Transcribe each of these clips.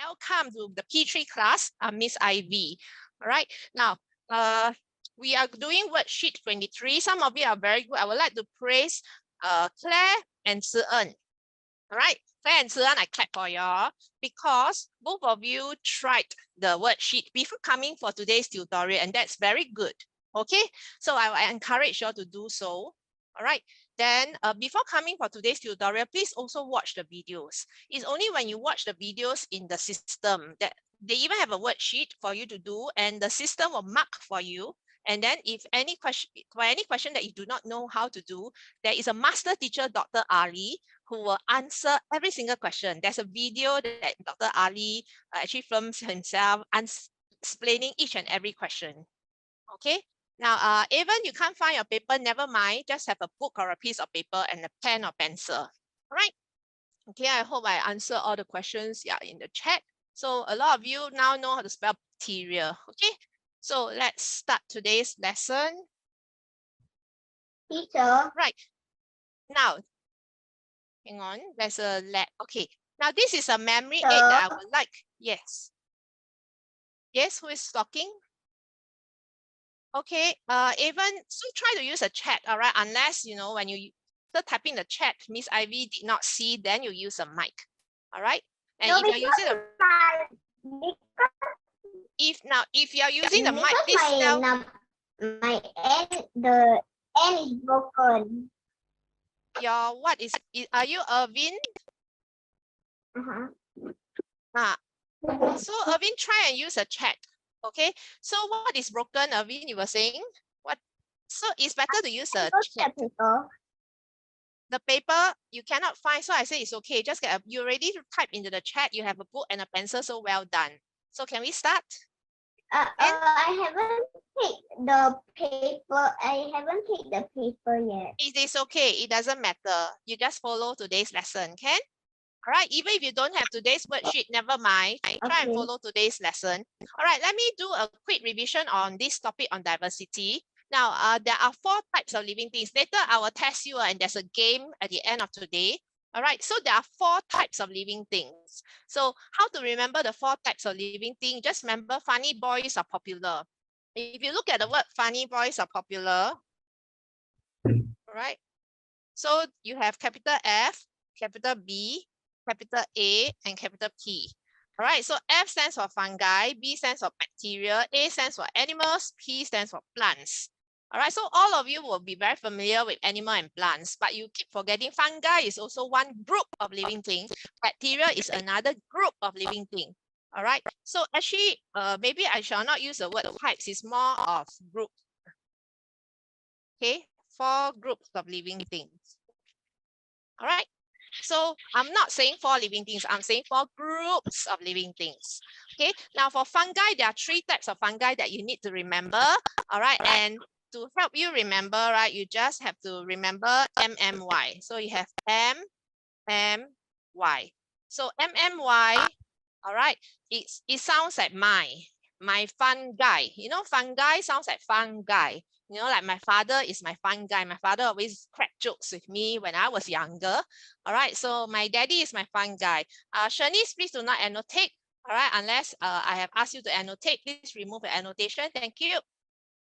welcome to the P3 class. I'm Miss Ivy. All right, now we are doing worksheet 23. Some of you are very good. I would like to praise Claire and Si-en. All right, Claire and Si-en, I clap for y'all because both of you tried the worksheet before coming for today's tutorial, and that's very good. Okay, so I encourage you all to do so. All right, then before coming for today's tutorial, please also watch the videos. It's only when you watch the videos in the system that they even have a worksheet for you to do, and the system will mark for you. And then if any question that you do not know how to do, there is a master teacher, Dr. Ali, who will answer every single question. There's a video that Dr. Ali actually films himself explaining each and every question. Okay. Now, even you can't find your paper, never mind. Just have a book or a piece of paper and a pen or pencil. All right. Okay, I hope I answer all the questions in the chat. So a lot of you now know how to spell bacteria. Okay. So let's start today's lesson. Teacher. Right. Now, hang on. There's a lab. Okay. Now, this is a memory aid that I would like. Yes. Yes, who is talking? Okay, even so try to use a chat, all right? Unless, when you start typing the chat, Miss Ivy did not see, then you use a mic, all right? And No, if you're using if you're using the mic, please tell. My N, the N is broken. Your what is are you Irvin? So Irvin, try and use a chat. Okay, so what is broken, Irvin? You were saying what? So it's better to use a chat. The paper you cannot find, so I say it's okay. Just you already type into the chat. You have a book and a pencil, so well done. So can we start? I haven't picked the paper. I haven't picked the paper yet. It is okay. It doesn't matter. You just follow today's lesson, can? All right. Even if you don't have today's worksheet, never mind. Try and follow today's lesson. All right. Let me do a quick revision on this topic on diversity. Now, there are 4 types of living things. Later, I will test you, and there's a game at the end of today. All right. So there are 4 types of living things. So how to remember the 4 types of living things? Just remember, funny boys are popular. If you look at the word funny boys are popular, all right. So you have capital F, capital B, capital A, and capital P. All right, so F stands for fungi, B stands for bacteria, A stands for animals, P stands for plants. All right, so all of you will be very familiar with animal and plants, but you keep forgetting fungi is also one group of living things. Bacteria is another group of living things. All right, so actually, maybe I shall not use the word types, it's more of group. Okay, 4 groups of living things. All right. So I'm not saying 4 living things. I'm saying 4 groups of living things. Okay. Now for fungi, there are 3 types of fungi that you need to remember. All right. And to help you remember, right, you just have to remember MMY. So you have MMY. So MMY, all right, it sounds like my fun guy. You know, fungi sounds like fun guy. You know, like my father is my fun guy. My father always cracked jokes with me when I was younger. All right, so my daddy is my fun guy. Shanice, please do not annotate. All right, unless I have asked you to annotate, please remove the annotation. Thank you.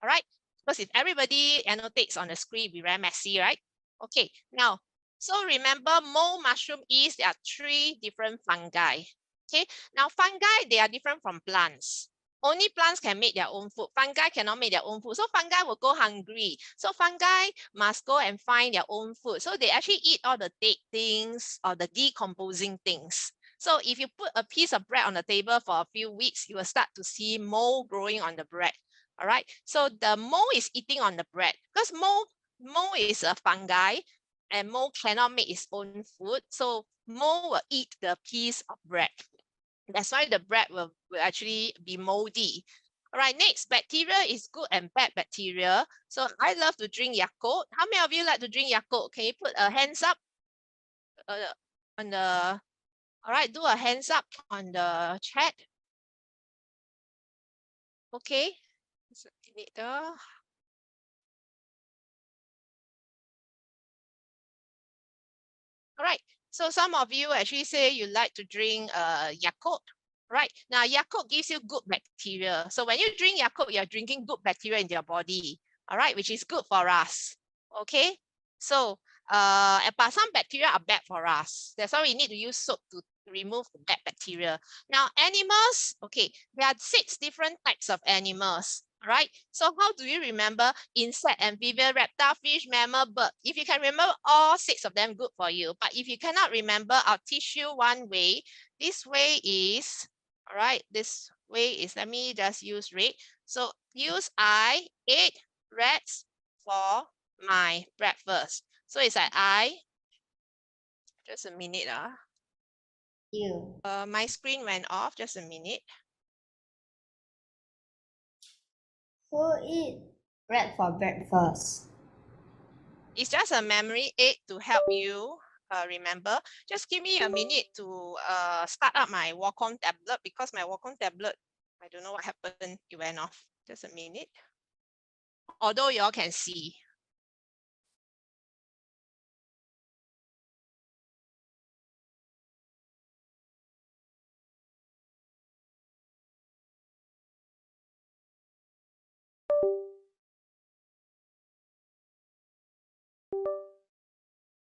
All right, because if everybody annotates on the screen, it'll be very messy, right? Okay, now, so remember, mole, mushroom, yeast, there are 3 different fungi. Okay, now fungi, they are different from plants. Only plants can make their own food. Fungi cannot make their own food. So fungi will go hungry. So fungi must go and find their own food. So they actually eat all the dead things or the decomposing things. So if you put a piece of bread on the table for a few weeks, you will start to see mold growing on the bread. All right. So the mold is eating on the bread because mold is a fungi and mold cannot make its own food. So mold will eat the piece of bread. That's why the bread will actually be moldy. All right, next, bacteria is good and bad bacteria. So I love to drink Yakult. How many of you like to drink Yakult? Can you put a hands up on the, all right, do a hands up on the chat. Okay. All right. So some of you actually say you like to drink Yakult. Right, now Yakult gives you good bacteria. So when you drink Yakult, you're drinking good bacteria in your body, all right, which is good for us. Okay, so but some bacteria are bad for us. That's why we need to use soap to remove the bad bacteria. Now animals, okay, there are 6 different types of animals. Right, so how do you remember insect, amphibian, reptile, fish, mammal, bird? If you can remember all 6 of them, good for you. But if you cannot remember, I'll teach you one way. This way is, all right, this way is, let me just use red. So I ate rats for my breakfast. So it's like just a minute. My screen went off, just a minute. Who eat bread for breakfast? It's just a memory aid to help you remember. Just give me a minute to start up my Wacom tablet, because my Wacom tablet, I don't know what happened, it went off. Just a minute. Although you all can see.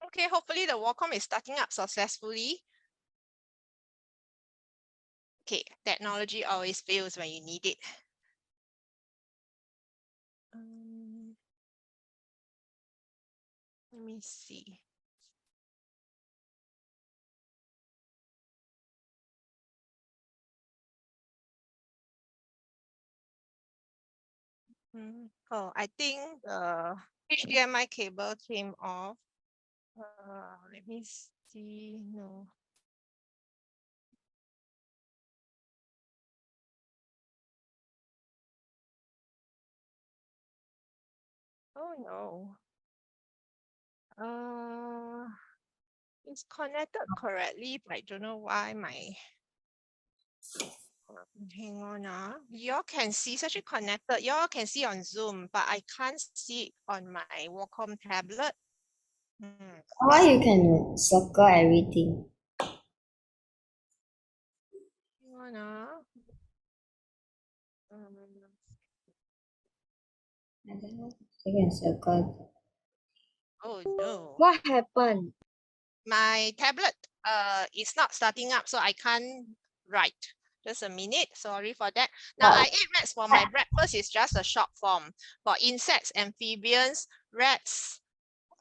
Okay, hopefully the Wacom is starting up successfully. Okay, technology always fails when you need it. Let me see. Oh, I think the HDMI cable came off. Let me see. No. Oh no. It's connected correctly, but I don't know why my. Hang on. Y'all can see, it's actually connected. Y'all can see on Zoom, but I can't see it on my Wacom tablet. Why you can circle everything? Hang on. You can circle. Oh no. What happened? My tablet is not starting up, so I can't write. Just a minute, sorry for that. Now I ate rats for my breakfast is just a short form. For insects, amphibians, rats,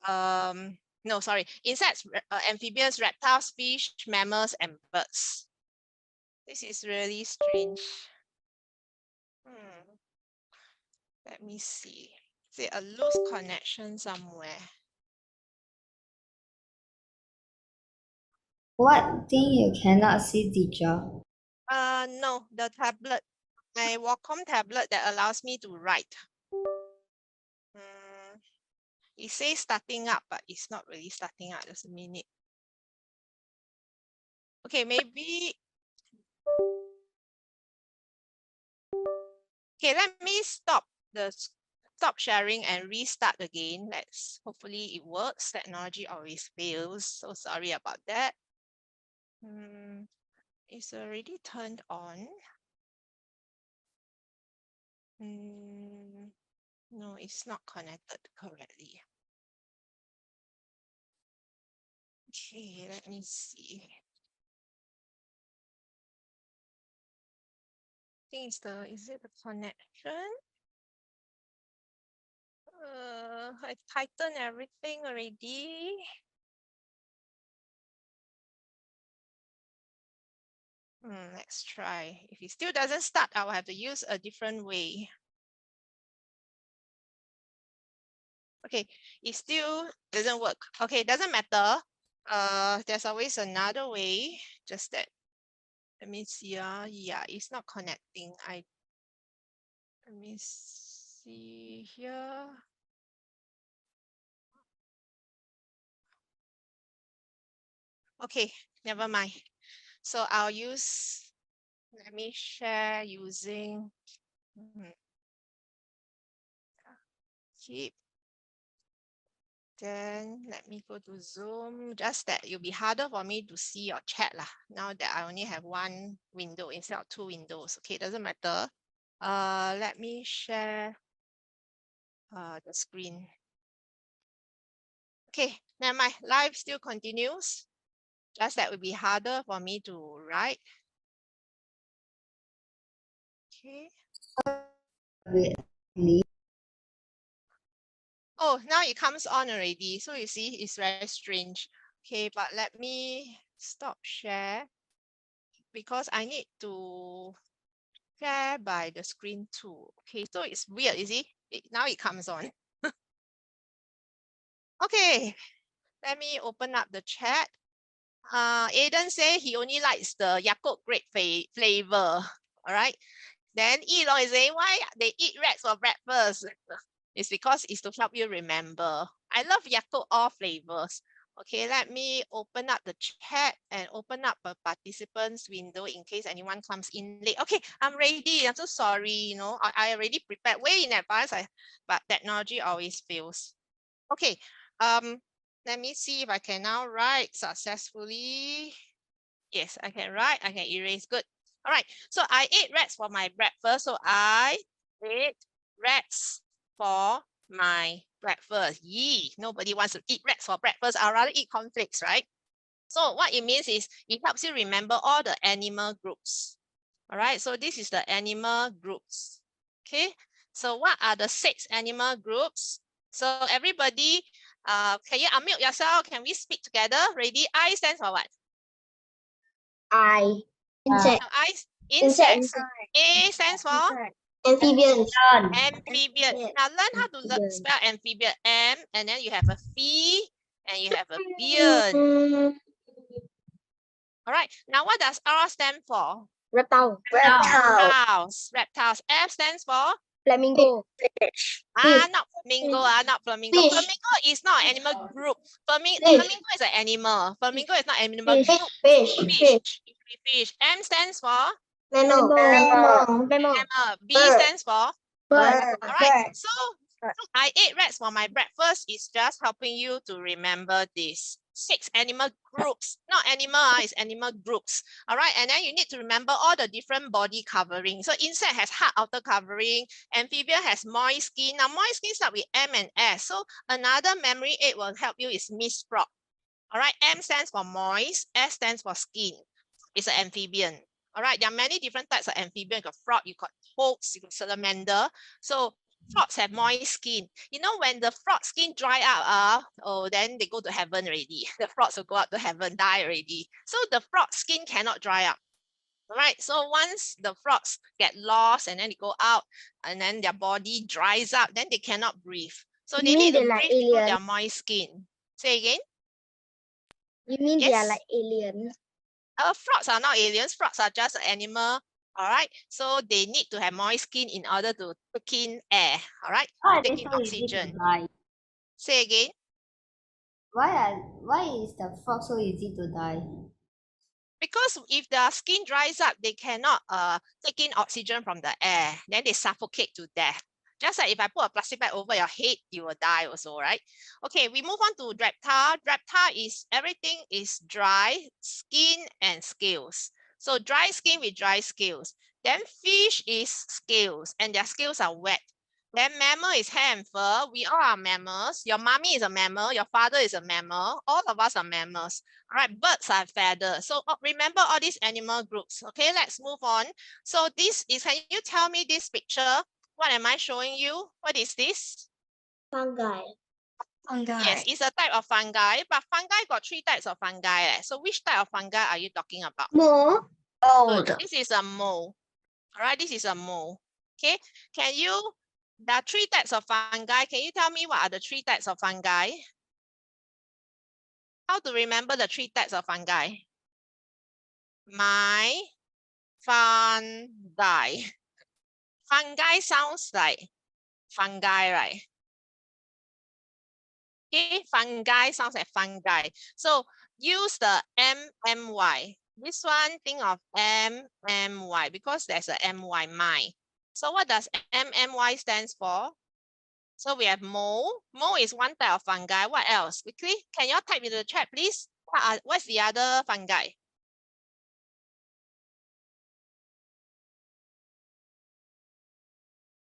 no, sorry, insects, amphibians, reptiles, fish, mammals, and birds. This is really strange. Let me see. Is it a loose connection somewhere? What thing you cannot see, teacher? No, the tablet, my Wacom tablet that allows me to write. It says starting up, but it's not really starting up. Just a minute. Okay, maybe. Okay, let me stop sharing and restart again. Hopefully it works. Technology always fails. So sorry about that. It's already turned on. No, it's not connected correctly. Okay, let me see. I think is it the connection? I tightened everything already. Let's try. If it still doesn't start, I will have to use a different way. Okay, it still doesn't work. Okay, it doesn't matter. There's always another way. Just that. Let me see. Yeah, it's not connecting. Let me see here. Okay, never mind. So I'll use. Let me share using. Keep Then let me go to Zoom. Just that it'll be harder for me to see your chat lah. Now that I only have one window instead of two windows. Okay, doesn't matter. Let me share the screen. Okay, never mind. Live still continues. Just that it will be harder for me to write. Okay. Oh, now it comes on already. So you see, it's very strange. Okay, but let me stop share because I need to share by the screen too. Okay, so it's weird, you see? Now it comes on. Okay, let me open up the chat. Aiden say he only likes the Yakult grape flavor. All right. Then Yilong is saying why they eat rats for breakfast. It's because it's to help you remember. I love Yakult all flavors. Okay, let me open up the chat and open up a participants window in case anyone comes in late. Okay, I'm ready. I'm so sorry. You know, I already prepared way in advance. But technology always fails. Okay. Let me see if I can now write successfully. Yes, I can write. I can erase. Good. All right. So I ate rats for my breakfast. So I ate rats for my breakfast. Yee, nobody wants to eat rats for breakfast. I'd rather eat cornflakes, right? So what it means is it helps you remember all the animal groups. All right. So this is the animal groups. Okay. So what are the 6 animal groups? So everybody, can you unmute yourself? Can we speak together? Ready? I stands for what? Insect. Insects. A stands for Amphibians. amphibian. Now learn how to spell amphibian. M, and then you have a phi, and you have a bian. All right. Now what does R stand for? Reptile. Reptiles. Reptiles. F stands for? Flamingo. Not flamingo. Not flamingo. Fish. Flamingo is not an animal group. Fish. Flamingo is an animal. Flamingo is not animal group. Fish. M stands for? Mammal. B stands for? Bird. All right. So I ate rats for my breakfast is just helping you to remember this 6 animal groups, not animal, it's animal groups. All right. And then you need to remember all the different body covering. So insect has hard outer covering. Amphibian has moist skin. Now moist skin start with M and S. So another memory aid will help you is Miss Frog. All right. M stands for moist. S stands for skin. It's an amphibian. All right. There are many different types of amphibian. You got frog, you got hoax, you got salamander. So frogs have moist skin. You know, when the frog skin dry up, then they go to heaven already. The frogs will go up to heaven, die already. So the frog skin cannot dry up. All right. So once the frogs get lost and then they go out and then their body dries up, then they cannot breathe. So they need to breathe through their moist skin. Say again. You mean yes? they are like aliens? Frogs are not aliens. Frogs are just an animal. All right. So they need to have moist skin in order to take in air. All right. Take in oxygen. Say again. Why is the frog so easy to die? Because if their skin dries up, they cannot take in oxygen from the air. Then they suffocate to death. Just like if I put a plastic bag over your head, you will die also, right? Okay, we move on to reptile. Reptile is everything is dry, skin and scales. So dry skin with dry scales. Then fish is scales and their scales are wet. Then mammal is hair and fur. We all are mammals. Your mommy is a mammal. Your father is a mammal. All of us are mammals. All right, birds are feathers. So remember all these animal groups. Okay, let's move on. So this is, can you tell me this picture? What am I showing you? What is this? Fungi. Yes, it's a type of fungi, but fungi got 3 types of fungi. So which type of fungi are you talking about? Mold. Good. This is a mole. All right, this is a mole. Okay, there are 3 types of fungi. Can you tell me what are the 3 types of fungi? How to remember the 3 types of fungi? My fungi. Fungi sounds like fungi, right? Okay, fungi sounds like fungi. So use the MMY. This one, think of MMY because there's a MY, my. So what does MMY stands for? So we have mole. Mole is one type of fungi. What else? Quickly, can you all type into the chat, please? What's the other fungi?